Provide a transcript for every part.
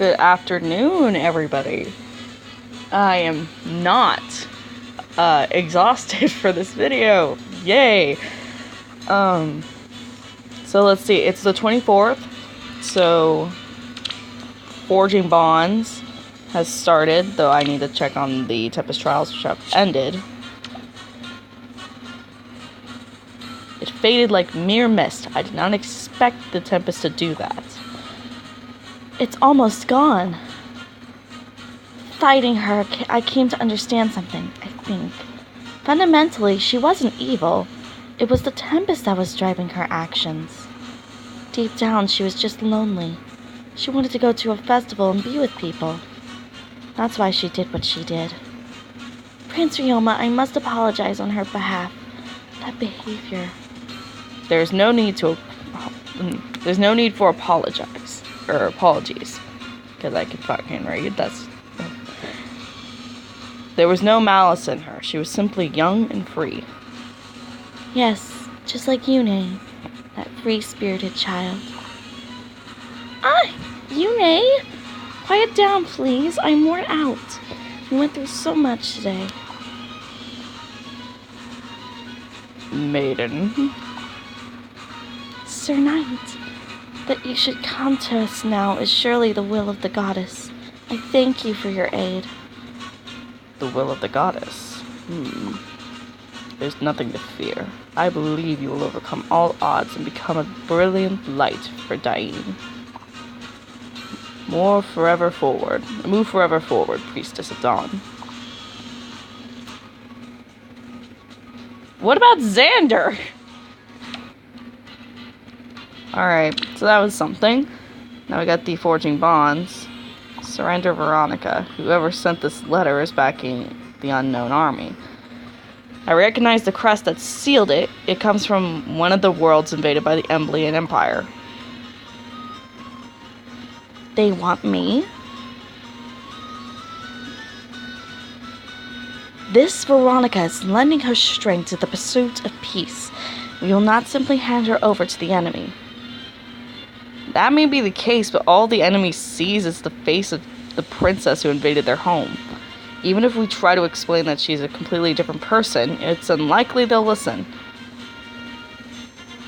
Good afternoon, everybody. I am not exhausted for this video. Yay! So let's see. It's the 24th. So Forging Bonds has started, though I need to check on the Tempest Trials, which have ended. It faded like mere mist. I did not expect the Tempest to do that. It's almost gone. Fighting her, I came to understand something, I think. Fundamentally, she wasn't evil. It was the Tempest that was driving her actions. Deep down, she was just lonely. She wanted to go to a festival and be with people. That's why she did what she did. Prince Ryoma, I must apologize on her behalf. That behavior... There's no need for apologies, because I can fucking read. There was no malice in her. She was simply young and free. Yes, just like Yune, that free-spirited child. Yune! Quiet down, please. I'm worn out. We went through so much today. Maiden. Sir Knight, that you should come to us now is surely the will of the goddess. I thank you for your aid. The will of the goddess? There's nothing to fear. I believe you will overcome all odds and become a brilliant light for Dain. Move forever forward, Priestess of Dawn. What about Xander? Alright, so that was something. Now we got the Forging Bonds. Surrender Veronica. Whoever sent this letter is backing the unknown army. I recognize the crest that sealed it. It comes from one of the worlds invaded by the Emblem Empire. They want me? This Veronica is lending her strength to the pursuit of peace. We will not simply hand her over to the enemy. That may be the case, but all the enemy sees is the face of the princess who invaded their home. Even if we try to explain that she's a completely different person, it's unlikely they'll listen.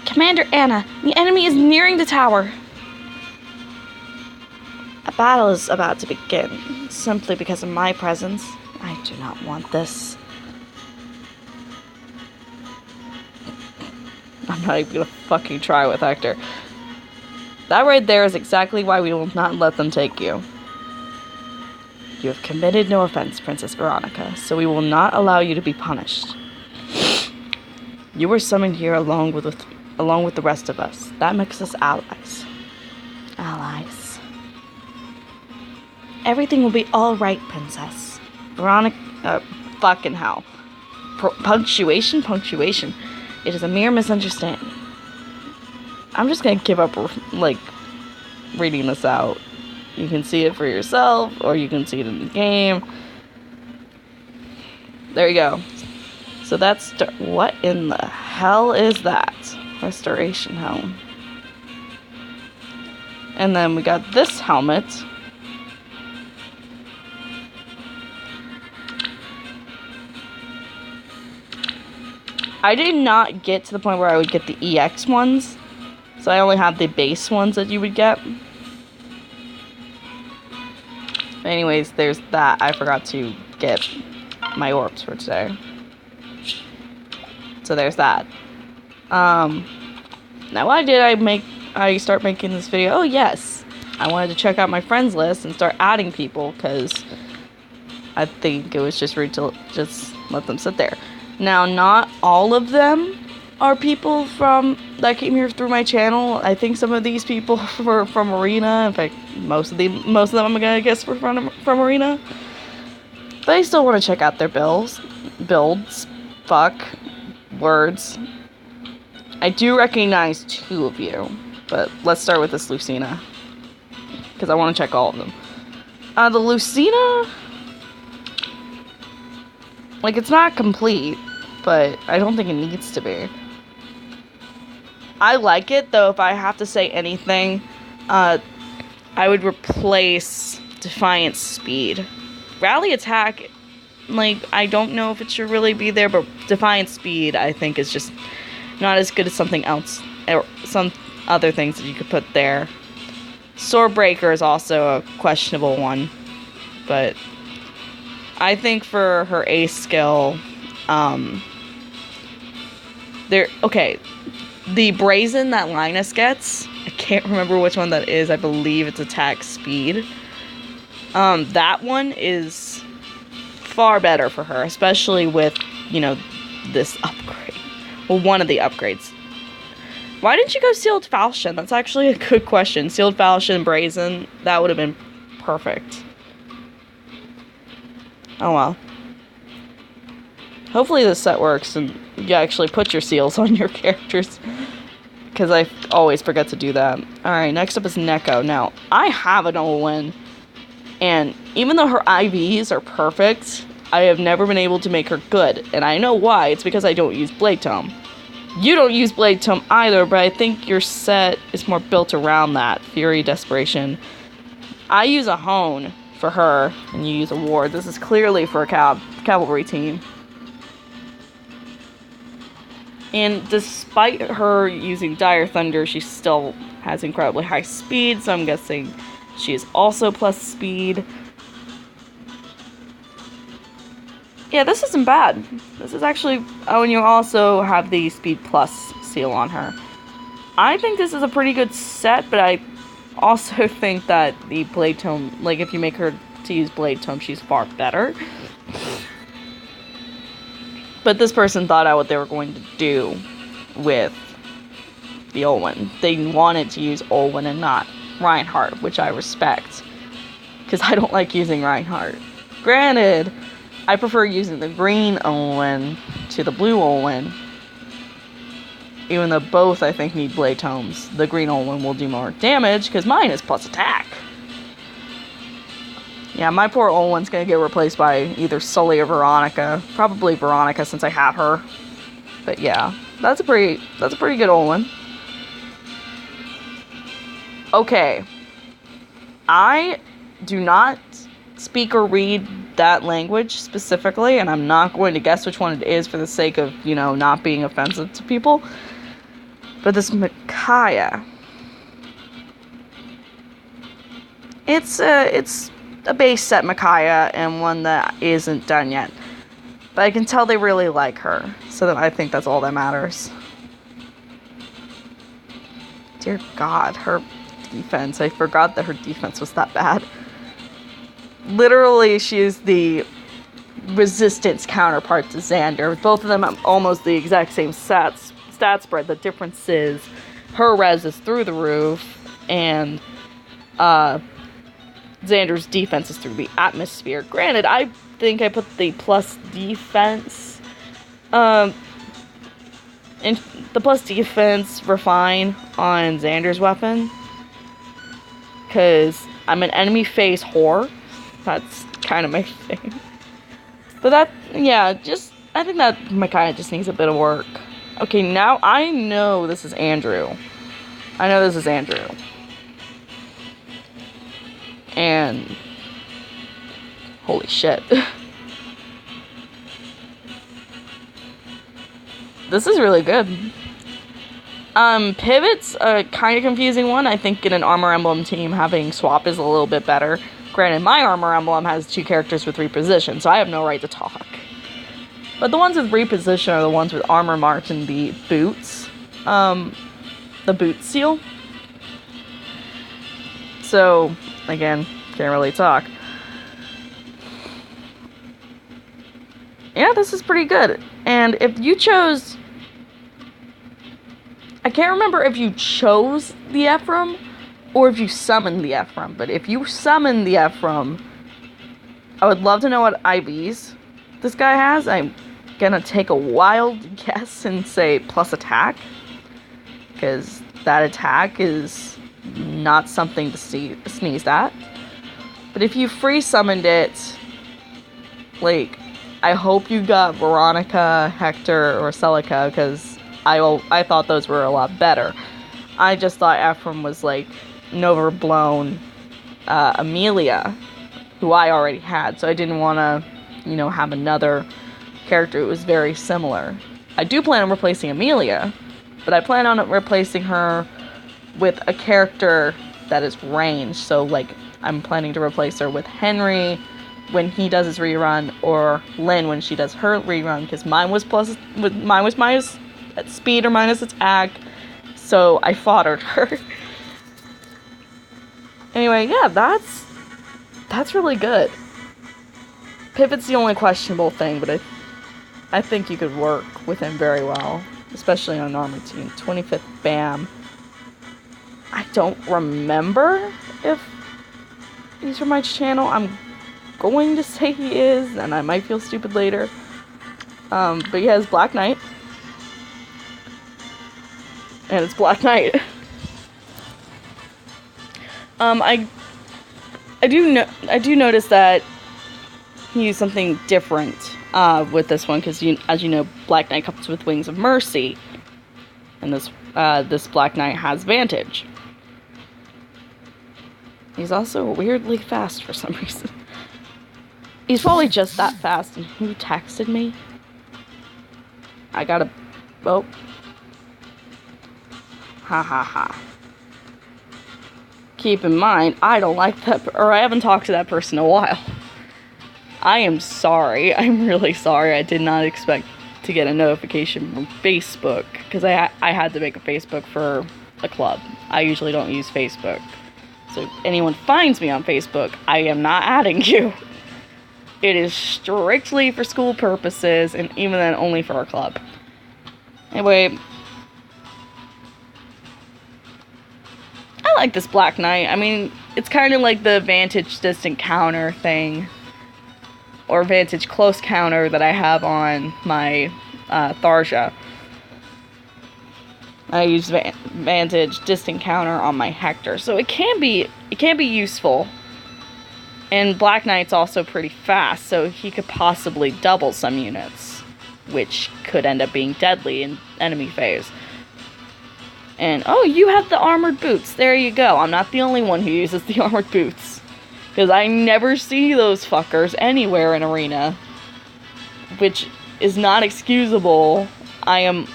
Commander Anna, the enemy is nearing the tower. A battle is about to begin, simply because of my presence. I do not want this. I'm not even gonna fucking try with Hector. That right there is exactly why we will not let them take you. You have committed no offense, Princess Veronica, so we will not allow you to be punished. You were summoned here along with the rest of us. That makes us allies. Allies. Everything will be all right, Princess. Veronica, fucking hell. Punctuation. It is a mere misunderstanding. I'm just gonna give up, reading this out. You can see it for yourself, or you can see it in the game. There you go. So that's... what in the hell is that? Restoration helm. And then we got this helmet. I did not get to the point where I would get the EX ones. So I only have the base ones that you would get. Anyways, there's that. I forgot to get my orbs for today. So there's that. Now why did I start making this video? Oh yes, I wanted to check out my friends list and start adding people, because I think it was just rude to just let them sit there. Now, not all of them are people that came here through my channel. I think some of these people were from Arena. In fact, most of them I'm gonna guess were from Arena. But I still want to check out their builds. Words. I do recognize 2 of you, but let's start with this Lucina, because I want to check all of them. The Lucina, it's not complete, but I don't think it needs to be. I like it, though. If I have to say anything, I would replace Defiant Speed. Rally Attack, like, I don't know if it should really be there, but Defiant Speed, I think, is just not as good as something else, or some other things that you could put there. Swordbreaker is also a questionable one, but I think for her ace skill, the Brazen that Linus gets, I can't remember which one that is, I believe it's attack speed. That one is far better for her, especially with, this upgrade. Well, one of the upgrades. Why didn't you go Sealed Falchion? That's actually a good question. Sealed Falchion, Brazen, that would have been perfect. Oh well. Hopefully this set works and you actually put your seals on your characters. Because I always forget to do that. Alright, next up is Neko. Now, I have an Olwen. And even though her IVs are perfect, I have never been able to make her good. And I know why. It's because I don't use Blade Tome. You don't use Blade Tome either, but I think your set is more built around that. Fury, Desperation. I use a Hone for her, and you use a Ward. This is clearly for a cavalry team. And despite her using Dire Thunder, she still has incredibly high speed, so I'm guessing she is also plus speed. Yeah, this isn't bad. This is actually... Oh, and you also have the Speed Plus seal on her. I think this is a pretty good set, but I also think that the Blade Tome... Like, if you make her to use Blade Tome, she's far better. But this person thought out what they were going to do with the Olwen. They wanted to use Olwen and not Reinhardt, which I respect. Because I don't like using Reinhardt. Granted... I prefer using the green Olwen to the blue Olwen. Even though both, I think, need Blade Tomes. The green Olwen will do more damage, because mine is plus attack. Yeah, my poor Olwen's gonna get replaced by either Sully or Veronica. Probably Veronica, since I have her. But yeah, that's a pretty good Olwen. Okay. I do not speak or read that language specifically, and I'm not going to guess which one it is for the sake of, not being offensive to people. But this Micaiah, it's a base set Micaiah and one that isn't done yet. But I can tell they really like her, so I think that's all that matters. Dear God, her defense. I forgot that her defense was that bad. Literally, she is the resistance counterpart to Xander. Both of them have almost the exact same stat spread. The difference is her res is through the roof, and Xander's defense is through the atmosphere. Granted, I think I put the plus defense, and the plus defense refine on Xander's weapon, because I'm an enemy phase whore. That's kind of my thing. But I think that Micaiah just needs a bit of work. Okay, now I know this is Andrew. And holy shit. This is really good. Pivot's a kind of confusing one. I think in an Armor Emblem team, having swap is a little bit better. Granted, my Armor Emblem has 2 characters with reposition, so I have no right to talk. But the ones with reposition are the ones with Armor Mark and the boots. The boot seal. So, again, can't really talk. Yeah, this is pretty good. And if you chose... I can't remember if you chose the Ephraim or if you summoned the Ephraim. But if you summoned the Ephraim, I would love to know what IVs this guy has. I'm gonna take a wild guess and say plus attack, because that attack is not something to sneeze at. But if you free summoned it, like, I hope you got Veronica, Hector, or Celica, because I thought those were a lot better. I just thought Ephraim was, like, an overblown Amelia, who I already had, so I didn't want to, have another character who was very similar. I do plan on replacing Amelia, but I plan on replacing her with a character that is ranged. So, like, I'm planning to replace her with Henry when he does his rerun, or Lynn when she does her rerun, because mine was minus speed or minus attack, so I foddered her. Anyway, yeah, that's really good. Pivot's the only questionable thing, but I think you could work with him very well, especially on an armored team. 25th BAM. I don't remember if he's from my channel. I'm going to say he is, and I might feel stupid later. But he has Black Knight. And it's Black Knight. I do notice that he used something different with this one, because as you know, Black Knight comes with Wings of Mercy, and this Black Knight has Vantage. He's also weirdly fast for some reason. He's probably just that fast. And who texted me? I gotta... Oh. Ha ha ha. Keep in mind, I don't like that... Or I haven't talked to that person in a while. I am sorry. I'm really sorry. I did not expect to get a notification from Facebook, because I had to make a Facebook for a club. I usually don't use Facebook. So if anyone finds me on Facebook, I am not adding you. It is strictly for school purposes, and even then only for our club. Anyway, I like this Black Knight. I mean, it's kind of like the Vantage distant counter thing, or Vantage close counter that I have on my Tharja. I use Vantage distant counter on my Hector, so it can be useful. And Black Knight's also pretty fast, so he could possibly double some units, which could end up being deadly in enemy phase. And oh, you have the armored boots. There you go. I'm not the only one who uses the armored boots, because I never see those fuckers anywhere in Arena, which is not excusable. I'm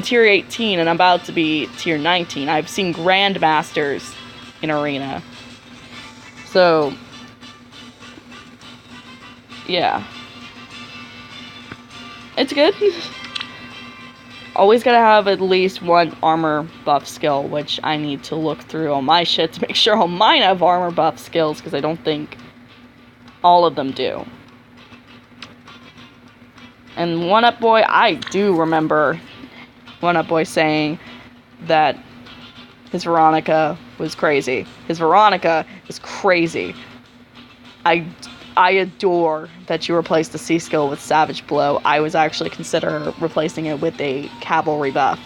tier 18 and I'm about to be tier 19. I've seen Grandmasters in Arena. So, yeah. It's good. Always gotta have at least one armor buff skill, which I need to look through all my shit to make sure all mine have armor buff skills, because I don't think all of them do. And One Up Boy, I do remember One Up Boy saying that his Veronica was crazy. His Veronica is crazy. I adore that you replaced the C skill with Savage Blow. I was actually considering replacing it with a Cavalry buff.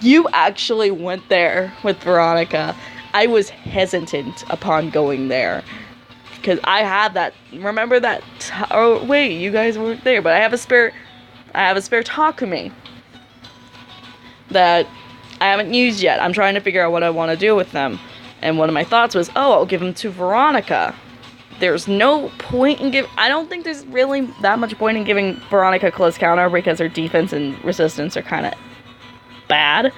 You actually went there with Veronica. I was hesitant upon going there, because I had that, remember that, oh wait, you guys weren't there, but I have a spare Takumi that I haven't used yet. I'm trying to figure out what I want to do with them. And one of my thoughts was, oh, I'll give them to Veronica. There's no point in I don't think there's really that much point in giving Veronica close counter, because her defense and resistance are kind of bad.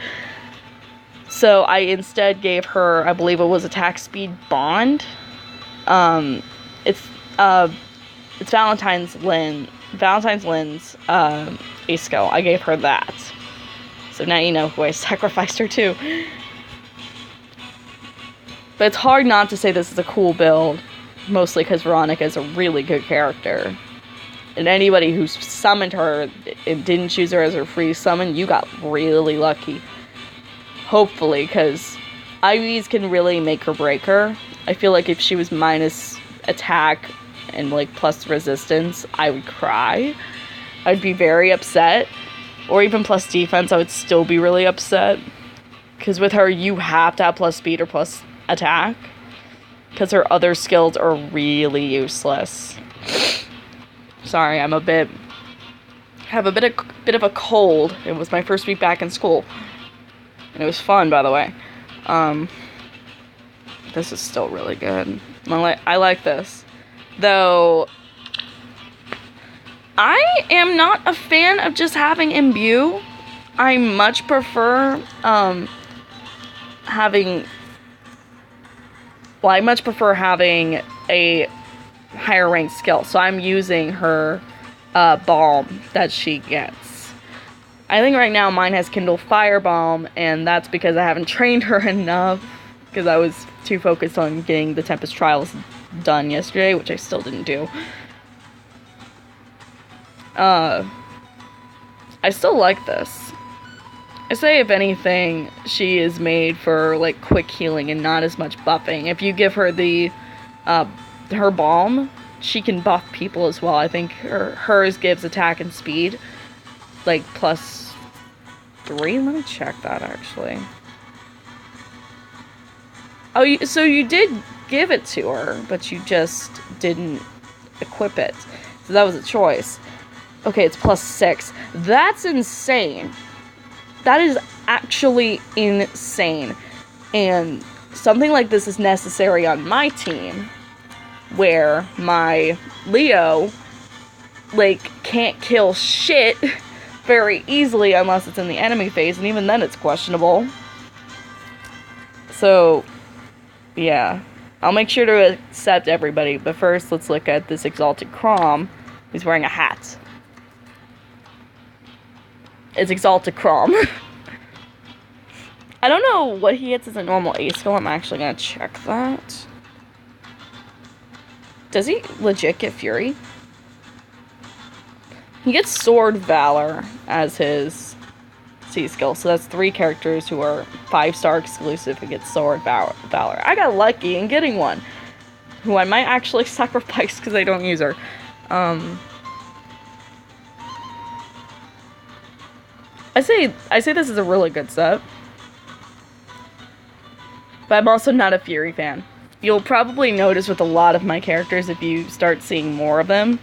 So I instead gave her, I believe it was attack speed bond. It's Valentine's Lynn's ace skill. I gave her that. So now you know who I sacrificed her to. But it's hard not to say this is a cool build, mostly because Veronica is a really good character. And anybody who's summoned her and didn't choose her as her free summon, you got really lucky. Hopefully, because IVs can really make or break her. I feel like if she was minus attack and like plus resistance, I would cry. I'd be very upset. Or even plus defense, I would still be really upset. Because with her, you have to have plus speed or plus attack. Because her other skills are really useless. Sorry, have a bit of a cold. It was my first week back in school. And it was fun, by the way. This is still really good. I like this. Though, I am not a fan of just having imbue. I much prefer, having a higher ranked skill. So I'm using her, balm that she gets. I think right now mine has Kindle Firebalm, and that's because I haven't trained her enough. Because I was too focused on getting the Tempest Trials done yesterday, which I still didn't do. I still like this. I say, if anything, she is made for, like, quick healing and not as much buffing. If you give her the, her balm, she can buff people as well. I think hers gives attack and speed, like, +3. Let me check that, actually. Oh, so you did give it to her, but you just didn't equip it. So that was a choice. Okay, it's +6. That's insane. That is actually insane. And something like this is necessary on my team, where my Leo, like, can't kill shit very easily unless it's in the enemy phase, and even then it's questionable. So, yeah. I'll make sure to accept everybody, but first let's look at this Exalted Crom. He's wearing a hat. It's Exalted Crom. I don't know what he hits as a normal A skill. I'm actually gonna check that. Does he legit get Fury? He gets Sword Valor as his C skill, so that's 3 characters who are 5-star exclusive who get Sword Valor. I got lucky in getting one, who I might actually sacrifice because I don't use her. I say this is a really good set, but I'm also not a Fury fan. You'll probably notice with a lot of my characters, if you start seeing more of them,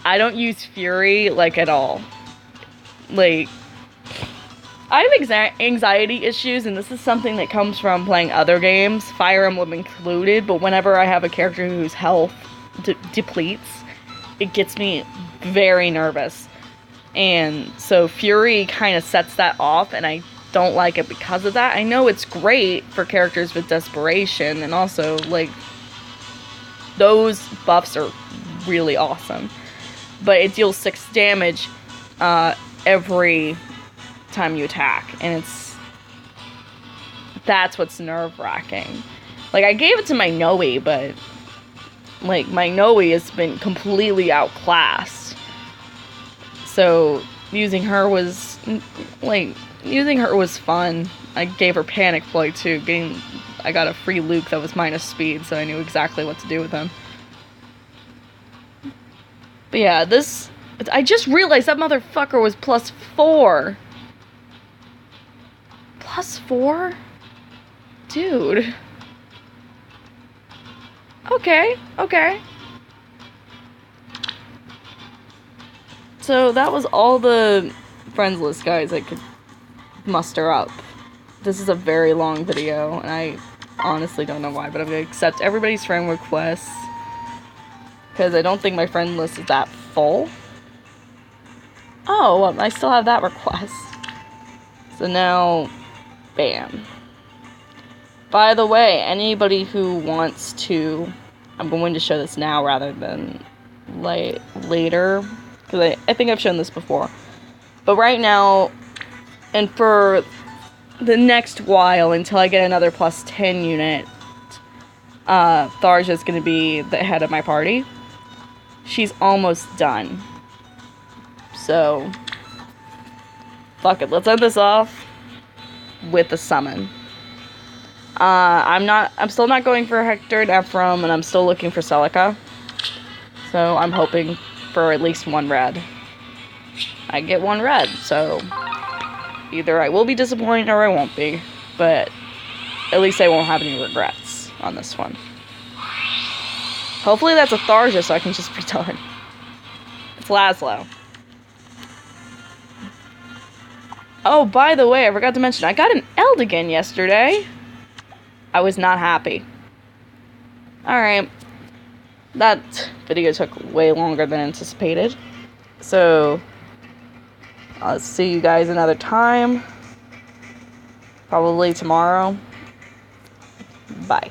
I don't use Fury, like, at all. Like, I have anxiety issues, and this is something that comes from playing other games, Fire Emblem included, but whenever I have a character whose health depletes, it gets me very nervous. And so Fury kind of sets that off, and I don't like it because of that. I know it's great for characters with desperation, and also, like, those buffs are really awesome. But it deals 6 damage every time you attack, and that's what's nerve-wracking. Like, I gave it to my Noe, but, like, my Noe has been completely outclassed. So, using her was fun. I gave her Panic Flight, too. I got a free Luke that was minus speed, so I knew exactly what to do with him. But yeah, I just realized that motherfucker was +4. +4? Dude. Okay. So that was all the friends list guys I could muster up. This is a very long video, and I honestly don't know why, but I'm gonna accept everybody's friend requests, because I don't think my friend list is that full. Oh, I still have that request. So now, bam. By the way, anybody who wants to, I'm going to show this now rather than later, because I think I've shown this before. But right now, and for the next while, until I get another +10 unit, Tharja's going to be the head of my party. She's almost done. So, fuck it, let's end this off with the summon. I'm still not going for Hector and Ephraim, and I'm still looking for Celica. So I'm hoping for at least 1 red. I get 1 red, so either I will be disappointed or I won't be, but at least I won't have any regrets on this one. Hopefully that's a Tharja so I can just be done. It's Laszlo. Oh, by the way, I forgot to mention, I got an Eldigan yesterday. I was not happy. Alright. That video took way longer than anticipated. So, I'll see you guys another time. Probably tomorrow. Bye.